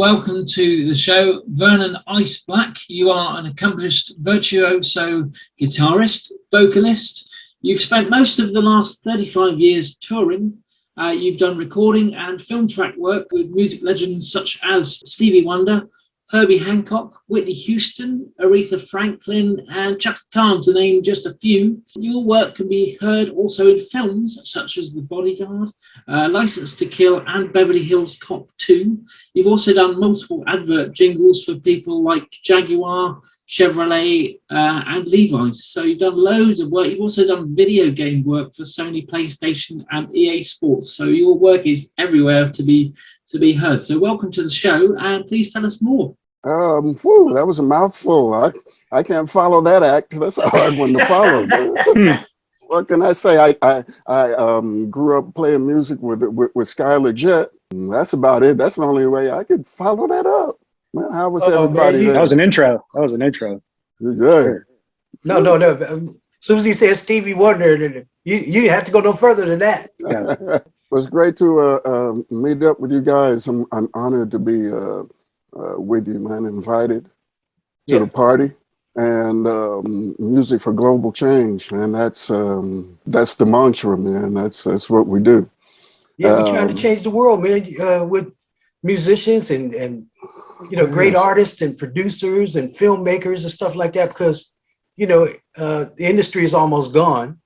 welcome to the show, Vernon Ice Black. You are an accomplished virtuoso guitarist, vocalist. You've spent most of the last 35 years touring. You've done recording and film track work with music legends such as Stevie Wonder, Herbie Hancock, Whitney Houston, Aretha Franklin, and Chaka Khan, to name just a few. Your work can be heard also in films such as The Bodyguard, License to Kill, and Beverly Hills Cop 2. You've also done multiple advert jingles for people like Jaguar, Chevrolet, and Levi's. So you've done loads of work. You've also done video game work for Sony PlayStation and EA Sports. So your work is everywhere to be heard. So welcome to the show, and please tell us more. That was a mouthful. I can't follow that act. That's a hard one to follow. What can I say? I grew up playing music with Skyler Jett. That's about it. That's the only way I could follow that up. Man, how was everybody? That was an intro. You're good. No. As soon as he said Stevie Wonder, you have to go no further than that. Yeah. It was great to meet up with you guys. I'm honored to be with you, man. Invited to the party, and music for global change, man. That's the mantra, man. That's what we do. Yeah, we trying to change the world, man. With musicians and great artists and producers and filmmakers and stuff like that, because the industry is almost gone.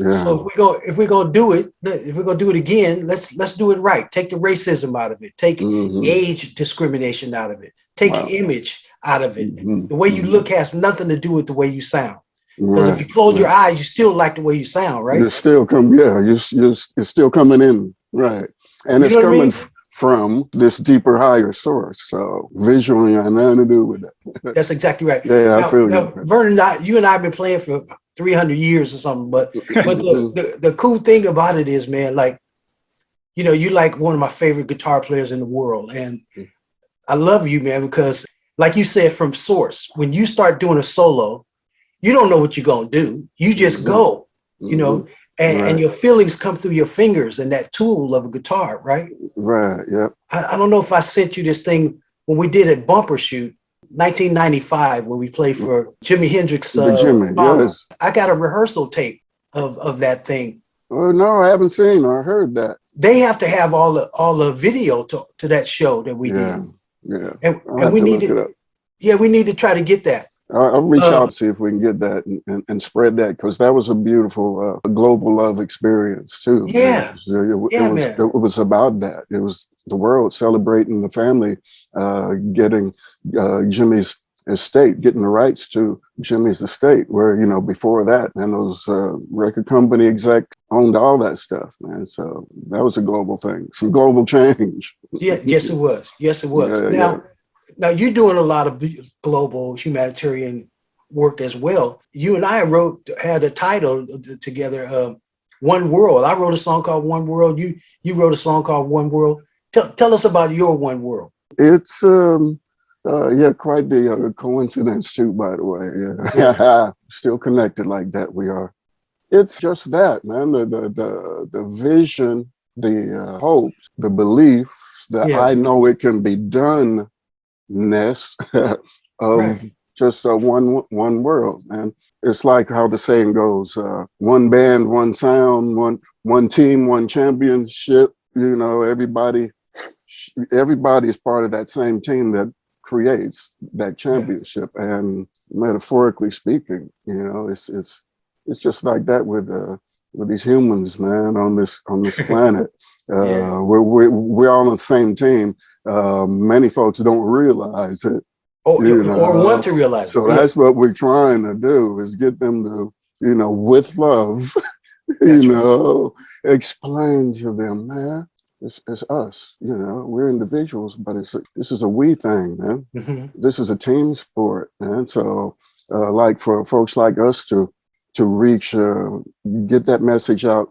Yeah. So if we're gonna do it again, let's do it right. Take the racism out of it. Take age discrimination out of it. Take image out of it. The way you look has nothing to do with the way you sound. Because if you close your eyes, you still like the way you sound, right? You're still you're still coming in, right? And it's coming from this deeper, higher source. So visually, I have nothing to do with that. That's exactly right. Yeah, I feel you. Vernon, you and I have been playing for 300 years or something, but the cool thing about it is, man, like, you're like one of my favorite guitar players in the world. And I love you, man, because like you said, from source, when you start doing a solo, you don't know what you're going to do. You just go, and your feelings come through your fingers and that tool of a guitar, right? Right, yeah. I don't know if I sent you this thing when we did a bumper shoot, 1995, when we played for Jimi Hendrix. Yes. I got a rehearsal tape of that thing. Oh no, I haven't seen or heard that. They have to have all the video to that show that we did. Yeah, and we need to. Yeah, we need to try to get that. I'll reach out to see if we can get that and spread that, because that was a beautiful global love experience too. Yeah, it was about that. It was the world celebrating the family getting Jimmy's estate, getting the rights to Jimmy's estate, where before that, and those record company exec owned all that stuff, man. So that was a global thing, some global change. Yeah, yes it was. Now you're doing a lot of global humanitarian work as well. You and I had a title together, One World. I wrote a song called One World. You wrote a song called One World. Tell us about your One World. It's quite the coincidence too, by the way. Yeah. Still connected like that we are. It's just that, man. The vision, the hope, the belief that I know it can be done. Ness of just one world, and it's like how the saying goes: one band, one sound, one team, one championship. Everybody is part of that same team that creates that championship. And metaphorically speaking, it's just like that with these humans, man, on this planet. We're all on the same team. Many folks don't realize it. Or want to realize it. So that's what we're trying to do, is get them to, with love, explain to them, man, it's us, we're individuals, but this is a we thing, man. Mm-hmm. This is a team sport, man. So like for folks like us to reach, get that message out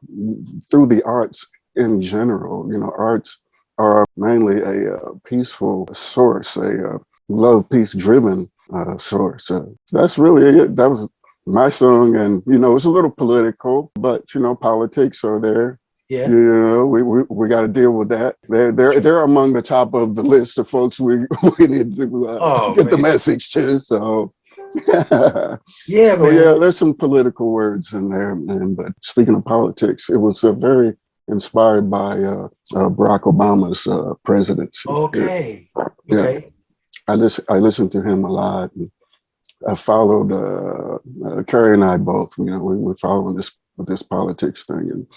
through the arts in general. Arts are mainly a peaceful source, a love, peace-driven source. That's really it. That was my song, and it's a little political, but politics are there. Yeah. You know, we got to deal with that. They're among the top of the list of folks we need to get the message to. So, yeah, so man. yeah, there's some political words in there, man. But speaking of politics, it was very inspired by Barack Obama's presidency. Okay. Yeah. Okay. I listened to him a lot. And I followed Carrie and I both. You know, we were following this politics thing, and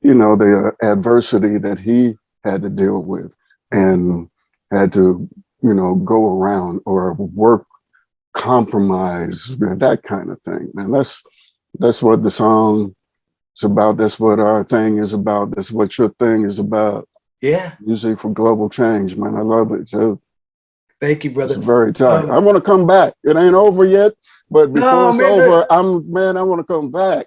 you know the adversity that he had to deal with and had to, you know, go around or work, compromise, that kind of thing. Man, that's what the song is about. That's what our thing is about. That's what your thing is about. Yeah. Music for global change, man. I love it. So thank you, brother. it's very tight. I want to come back. It ain't over yet, but before it's over, I want to come back.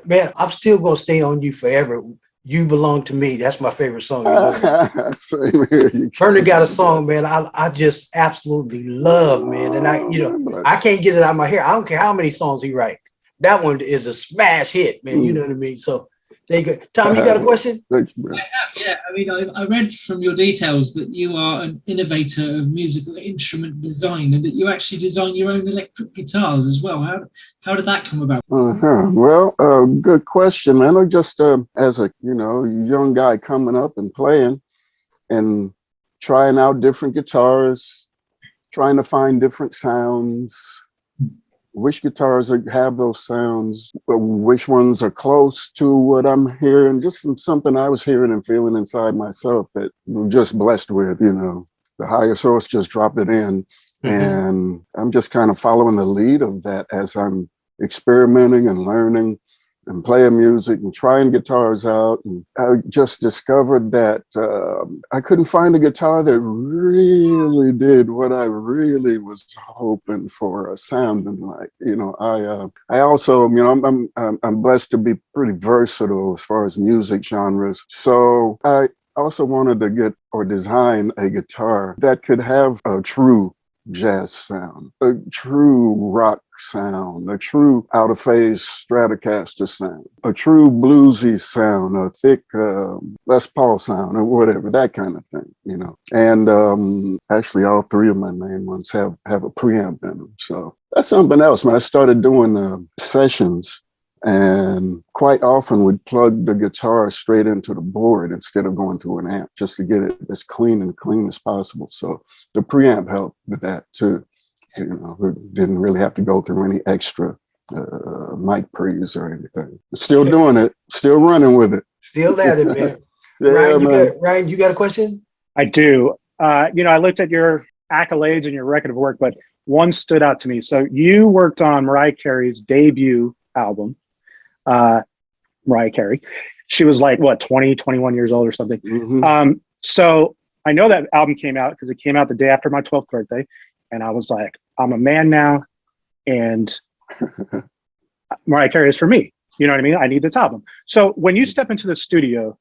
Man, I'm still gonna stay on you forever. You belong to me. That's my favorite song. You know? Same here. Vernon got a song, man. I just absolutely love, man. And I can't get it out of my hair. I don't care how many songs he write. That one is a smash hit, man. You know what I mean? So there you go. Tom, you got a question? Thank you, I have, yeah. I mean, I read from your details that you are an innovator of musical instrument design and that you actually design your own electric guitars as well. How did that come about? Well, good question, man. I just as a young guy coming up and playing and trying out different guitars, trying to find different sounds. Which guitars have those sounds? Which ones are close to what I'm hearing? Just something I was hearing and feeling inside myself that I'm just blessed with. You know, the higher source just dropped it in, and I'm just kind of following the lead of that as I'm experimenting and learning and playing music and trying guitars out. And I just discovered that I couldn't find a guitar that really did what I really was hoping for, sounding like. You know, I also, you know, I'm blessed to be pretty versatile as far as music genres. So I also wanted to get or design a guitar that could have a true jazz sound, a true rock sound, a true out of phase Stratocaster sound, a true bluesy sound, a thick Les Paul sound, or whatever, that kind of thing, you know. And actually, all three of my main ones have a preamp in them. So that's something else. When I started doing sessions, and quite often would plug the guitar straight into the board instead of going through an amp, just to get it as clean as possible. So the preamp helped with that too. You know, we didn't really have to go through any extra mic pre's or anything. Still doing it, still running with it. Still at it, man. Yeah, Ryan, you got a question? I do. You know, I looked at your accolades and your record of work, but one stood out to me. So you worked on Mariah Carey's debut album. Mariah Carey. She was like, what, 20, 21 years old or something. So I know that album came out because it came out the day after my 12th birthday. And I was like, I'm a man now. And Mariah Carey is for me. You know what I mean? I need this album. So when you step into the studio,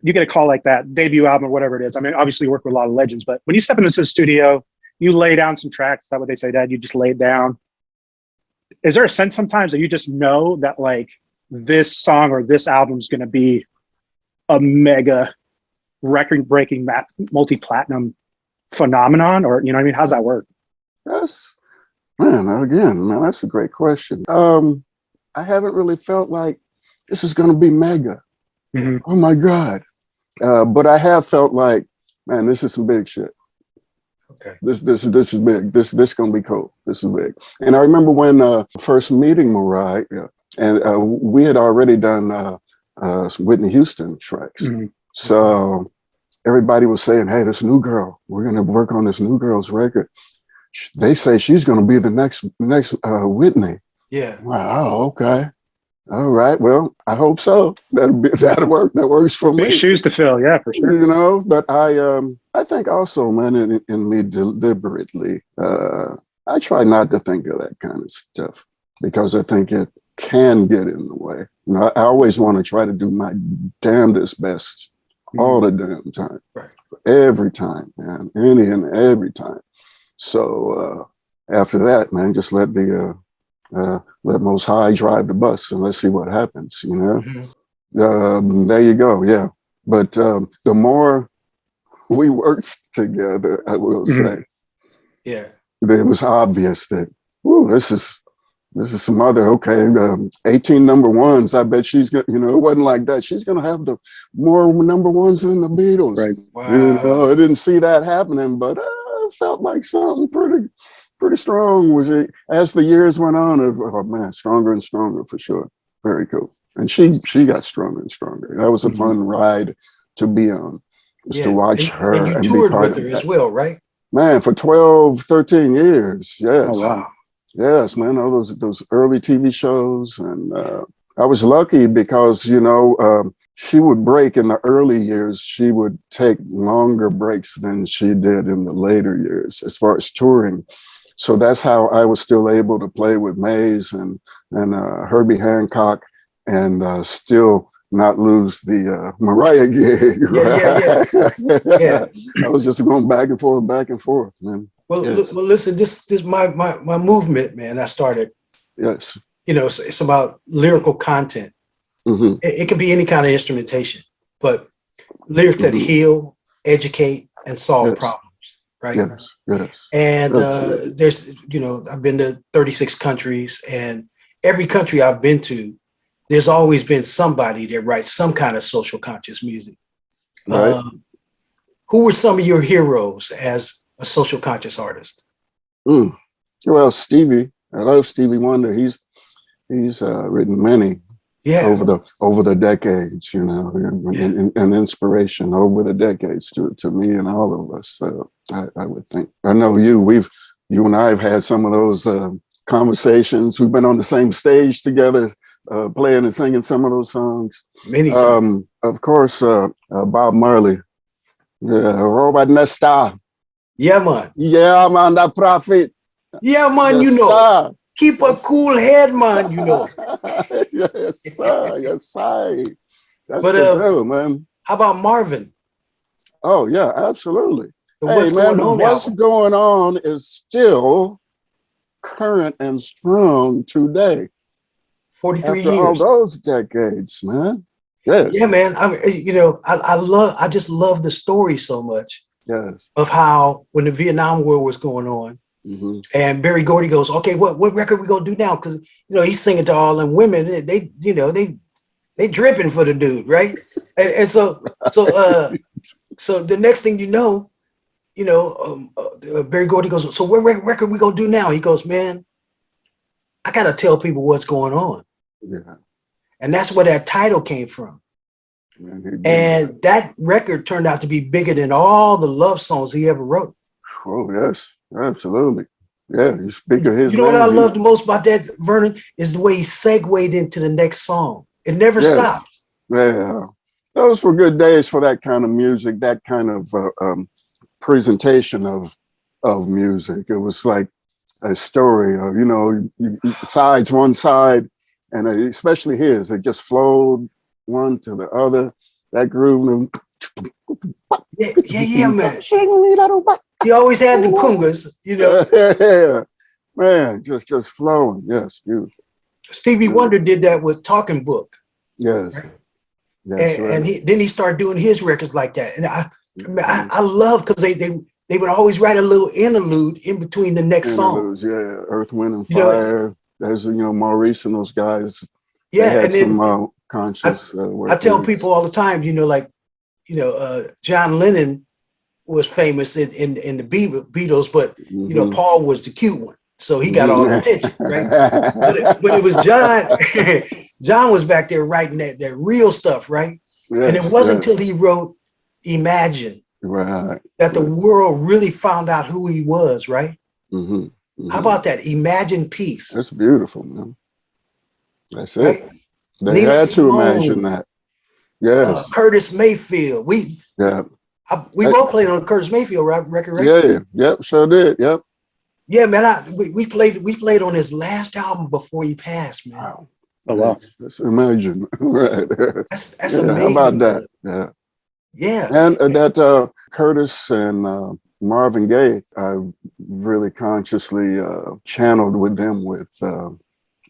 you get a call like that, debut album or whatever it is. I mean, obviously you work with a lot of legends, but when you step into the studio, you lay down some tracks. Is that what they say, Dad? You just lay it down. Is there a sense sometimes that you just know that like this song or this album is going to be a mega record-breaking multi-platinum phenomenon, or you know what I mean? How's that work? That's a great question. I haven't really felt like this is going to be mega. Oh my God! But I have felt like, man, this is some big shit. Okay. This is big. This gonna be cool. This is big. And I remember when first meeting Mariah, and we had already done some Whitney Houston tracks. So everybody was saying, "Hey, this new girl, we're gonna work on this new girl's record." They say she's gonna be the next Whitney. Yeah. Wow. Okay. All right. Well, I hope so. That'll work. That works for me. Big shoes to fill. Yeah, for sure. You know, but I think also, man, in me deliberately, I try not to think of that kind of stuff because I think it can get in the way. You know, I always want to try to do my damnedest best all the damn time, right? Every time, man, any and every time. So after that, man, just let Most High drive the bus and let's see what happens, you know? There you go. Yeah. But the more we worked together, I will say, Yeah. it was obvious that, ooh, this is some other, okay, 18 number ones. I bet she's going to, it wasn't like that. She's going to have the more number ones than the Beatles. Right. Wow. I didn't see that happening, but it felt like something pretty strong was it as the years went on. Oh man, stronger and stronger for sure. Very cool. And she got stronger and stronger. That was a fun ride to be on, was to watch her and you and be toured part with of her that. as well, right? Man, for 12, 13 years. Yes. Oh, wow. Yes, man. All those early TV shows. And I was lucky because, she would break in the early years. She would take longer breaks than she did in the later years as far as touring. So that's how I was still able to play with Mays and Herbie Hancock and still not lose the Mariah gig. Right? Yeah. I was just going back and forth, man. Well, Yes. well, listen, this my movement, man. I started. Yes. It's about lyrical content. Mm-hmm. It can be any kind of instrumentation, but lyrics that heal, educate, and solve problems. Right. Yes. Yes. And there's, I've been to 36 countries, and every country I've been to, there's always been somebody that writes some kind of social conscious music. Right. Who were some of your heroes as a social conscious artist? Well, Stevie, I love Stevie Wonder. He's written many over the decades, and inspiration over the decades to me and all of us. I would think. I know you and I have had some of those conversations. We've been on the same stage together, playing and singing some of those songs. Many times. Of course, Bob Marley, Robert Nesta. Yeah, man. Yeah, man, that prophet. Yeah, man, Yes, sir. Keep a cool head, man, Yes, sir. Yes, sir. That's but, the drill, man. How about Marvin? Oh, yeah, absolutely. What's Going on is still current and strong today. 43 after years. all those decades, man. Yes. Yeah, man. I just love the story so much. Yes. Of how when the Vietnam War was going on, and Berry Gordy goes, okay, what record we gonna do now? Because he's singing to all them women. They dripping for the dude, right? And so the next thing Berry Gordy goes, so what record we gonna do now? He goes, man, I gotta tell people what's going on. Yeah. And that's where that title came from. And that record turned out to be bigger than all the love songs he ever wrote. Oh, yes, absolutely. Yeah, you speak of his. You know what I love the most about that, Vernon, is the way he segued into the next song. It never stopped. Yeah, those were good days for that kind of music, that kind of presentation of music. It was like a story of, sides, one side, and especially his, it just flowed one to the other. That groove. Yeah, man. He always had the congas, Yeah, man, just flowing. Yes, beautiful. Stevie Wonder did that with Talking Book. Yes. Right? Yes, and he started doing his records like that. And I love because they would always write a little interlude in between the next song. Yeah, Earth, Wind, and Fire. As Maurice and those guys. Yeah, and then some conscious. I tell people all the time, John Lennon was famous in the Beatles, but Paul was the cute one, so he got all the attention, right? but it was John. John was back there writing that real stuff, right? Yes, and it wasn't until he wrote Imagine that the world really found out who he was, right? How about that? Imagine Peace. That's beautiful, man. That's it. Right? They Nina had to Simone, imagine that. Yes. Curtis Mayfield. We both played on the Curtis Mayfield record, right? Yeah. Yep. Sure did. Yep. Yeah, man. We played on his last album before he passed, man. Wow. Oh wow. Let's imagine. Right. That's amazing. How about that? Yeah. Yeah. And that Curtis and Marvin Gaye, I really consciously channeled with them with that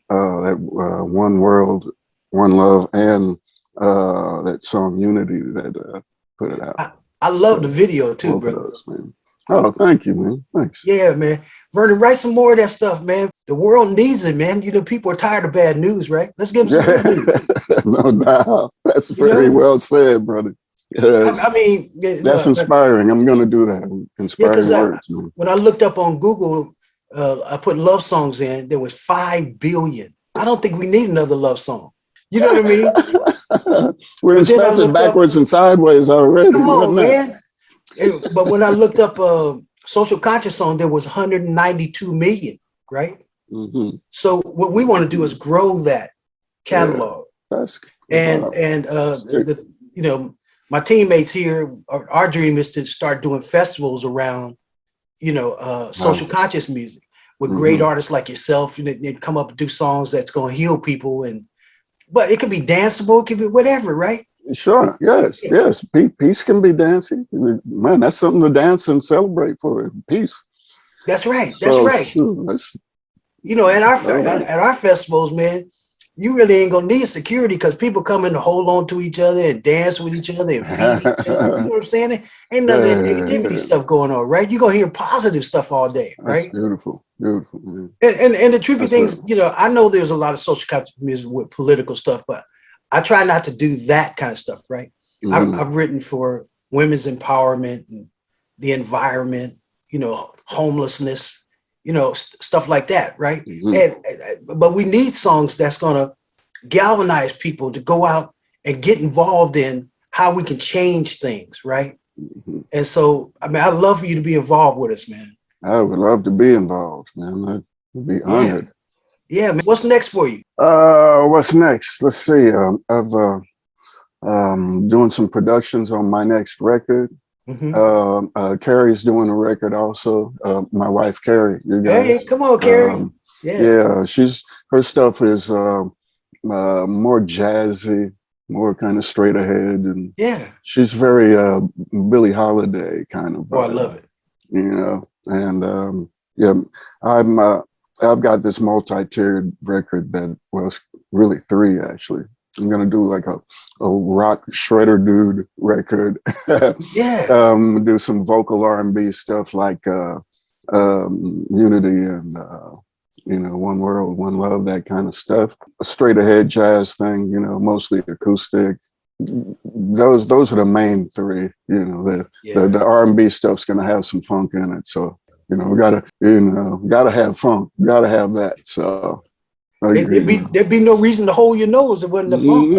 One World, One Love, and that song Unity that put it out. I love the video too, Both of bro. those, man. Oh, thank you, man. Thanks. Yeah, man. Vernon, write some more of that stuff, man. The world needs it, man. You know, people are tired of bad news, right? Let's give them some good news. No doubt. That's very well said, brother. Yes. I mean, That's inspiring. I'm going to do that. Inspiring words, man. When I looked up on Google, I put love songs in, there was 5 billion. I don't think we need another love song. You know what I mean? We're inspected backwards and sideways already. Come on, man. But when I looked up social conscious song, there was 192 million, right? Mm-hmm. So what we want to do is grow that catalog. Yeah, you know, my teammates here, our dream is to start doing festivals around, you know, social conscious music with great artists like yourself. You know, they'd come up and do songs that's going to heal people, but it could be danceable, it could be whatever, right? Sure. Yes. Yeah. Yes. Peace can be dancing. Man, that's something to dance and celebrate for. Peace. That's right. That's right. You know, at our festivals, man, you really ain't gonna need security because people come in to hold on to each other and dance with each other and feed each other. You know what I'm saying? Ain't none of that negativity stuff going on, right? You're gonna hear positive stuff all day, right? That's beautiful. Beautiful, man. And the trippy thing is, you know, I know there's a lot of social conscious music with political stuff, but I try not to do that kind of stuff, right? I've written for women's empowerment and the environment, you know, homelessness, you know, stuff like that, right? But we need songs that's gonna galvanize people to go out and get involved in how we can change things, right? And so, I mean, I'd love for you to be involved with us, man. I would love to be involved, man. I'd be honored. Yeah, man. What's next for you? What's next? Let's see. I've doing some productions on my next record. Carrie's doing a record also. My wife, Carrie. You guys. Hey, come on, Carrie. Yeah, her stuff is more jazzy, more kind of straight ahead, and she's very Billie Holiday kind of. Oh, I love it. You know, and I've got this multi-tiered record that was really 3 actually. I'm gonna do like a rock shredder dude record. Do some vocal R&B stuff like Unity and you know, One World, One Love, that kind of stuff. A straight ahead jazz thing, you know, mostly acoustic. Those are the main 3. You know, the R&B stuff's gonna have some funk in it, so. You know, we gotta have funk. Gotta have that. So there'd be no reason to hold your nose. It wasn't the funk.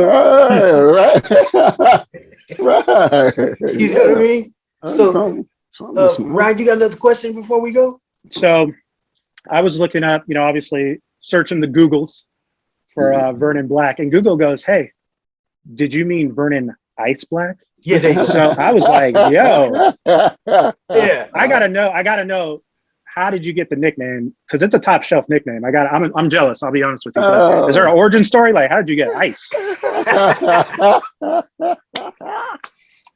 Right. You know what I mean? So, Ryan, you got another question before we go? So, I was looking up, you know, obviously searching the Googles for Vernon Black, and Google goes, "Hey, did you mean Vernon Ice Black?" Yeah. So I was like, "Yo, I gotta know. How did you get the nickname? Because it's a top shelf nickname. I'm jealous. I'll be honest with you. Is there an origin story? Like, how did you get Ice?"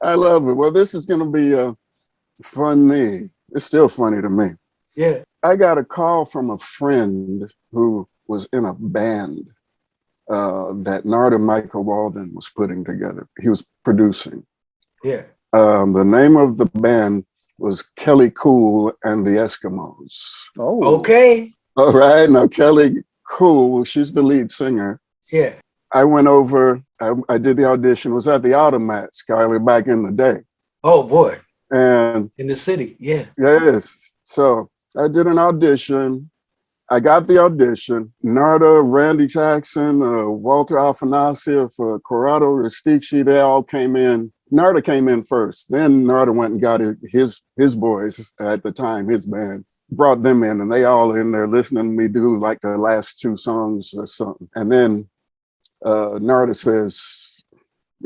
I love it. Well, this is gonna be funny. It's still funny to me. Yeah. I got a call from a friend who was in a band that Narada Michael Walden was putting together. He was producing. Yeah. The name of the band was Kelly Cool and the Eskimos. Oh, okay. All right. Now, Kelly Cool, she's the lead singer. Yeah. I went over, I did the audition, was at the Automat, Skyler, back in the day. Oh, boy. And in the city. Yeah. Yes. So I did an audition. I got the audition. Narda, Randy Jackson, Walter Afanasieff, Corrado Risticci, they all came in. Narda came in first. Then Narda went and got his boys at the time, his band, brought them in, and they all in there listening to me do like the last 2 songs or something. And then Narda says,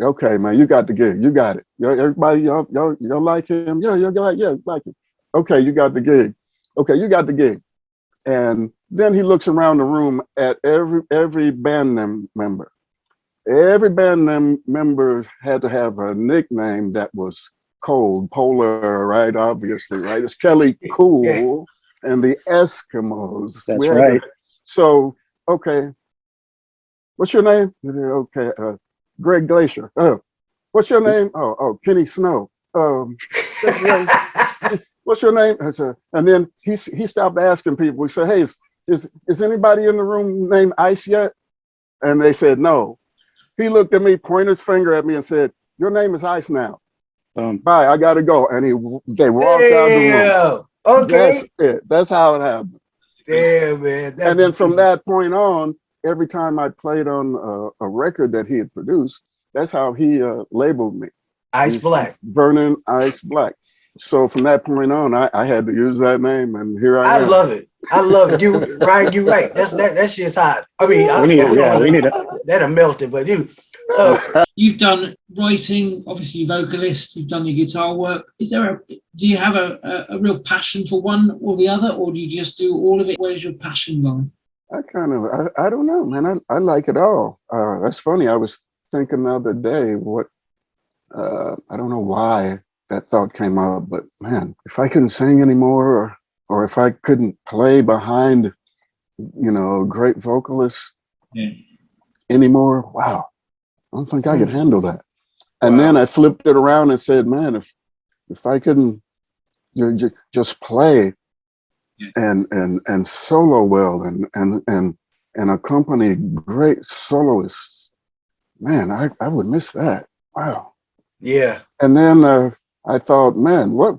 "Okay, man, you got the gig. You got it. Everybody, y'all like him? Yeah, like him. Okay, you got the gig. Okay, you got the gig." And then he looks around the room at every band member. Every band member had to have a nickname that was cold, polar, right? Obviously, right? It's Kelly Cool and the Eskimos. That's right. So, okay, what's your name? Okay, Greg Glacier. What's your name? Oh, Kenny Snow. What's your name? I said, and then he stopped asking people. He said, hey, is anybody in the room named Ice yet? And they said no. He looked at me, pointed his finger at me, and said, your name is Ice now. Bye, I gotta go. And they walked out the room. Okay. That's it. That's how it happened. Damn, man. And then from that point on, every time I played on a record that he had produced, that's how he labeled me. Ice Black. Vernon Ice Black. So from that point on, I had to use that name, and here I am. I love it. I love it. You right. You're right. That shit's hot. I mean, we need it. That'll melt it, but You've done writing, obviously vocalist, you've done your guitar work. Do you have a real passion for one or the other, or do you just do all of it? Where's your passion gone? I don't know, man. I like it all. That's funny. I was thinking the other day I don't know why that thought came up, but man, if I couldn't sing anymore, or if I couldn't play behind, a great vocalist anymore, wow, I don't think I could handle that. And then I flipped it around and said, man, if I couldn't just play and solo well and accompany great soloists, man, I would miss that. Wow. Yeah. And then I thought, man, why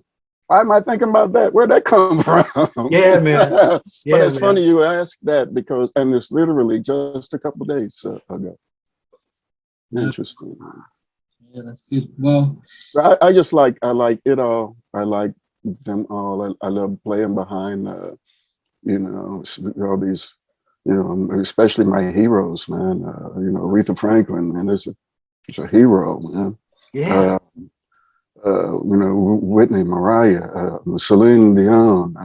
am I thinking about that? Where'd that come from? Yeah, man. But it's funny you asked that because, and it's literally just a couple of days ago. Interesting. Yeah, that's good. Well, I like it all. I like them all. I love playing behind, all these, especially my heroes, man. Aretha Franklin, man, it's a hero, man. Yeah. Whitney, Mariah, Celine Dion,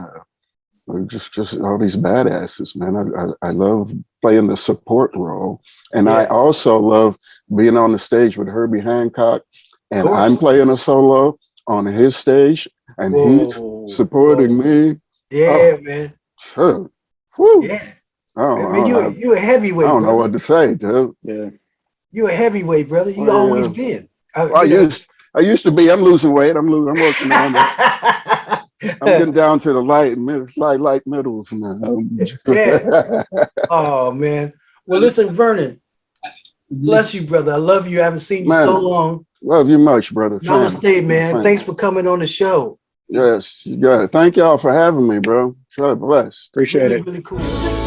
just all these badasses, man. I love playing the support role, and I also love being on the stage with Herbie Hancock, and I'm playing a solo on his stage, and he's supporting me. Yeah, man. Sure. Woo. Yeah. Man, you a heavyweight. I don't know brother. what to say, dude. Yeah. You a heavyweight, brother. You always been. I used to be. I'm losing weight. I'm working on it. I'm getting down to the light middles now. Yeah. Oh man. Well, listen, Vernon. Bless you, brother. I love you. I haven't seen you so long. Love you much, brother. Namaste, man. Thanks for coming on the show. Yes, you got it. Thank y'all for having me, bro. God bless. Appreciate it. Really cool.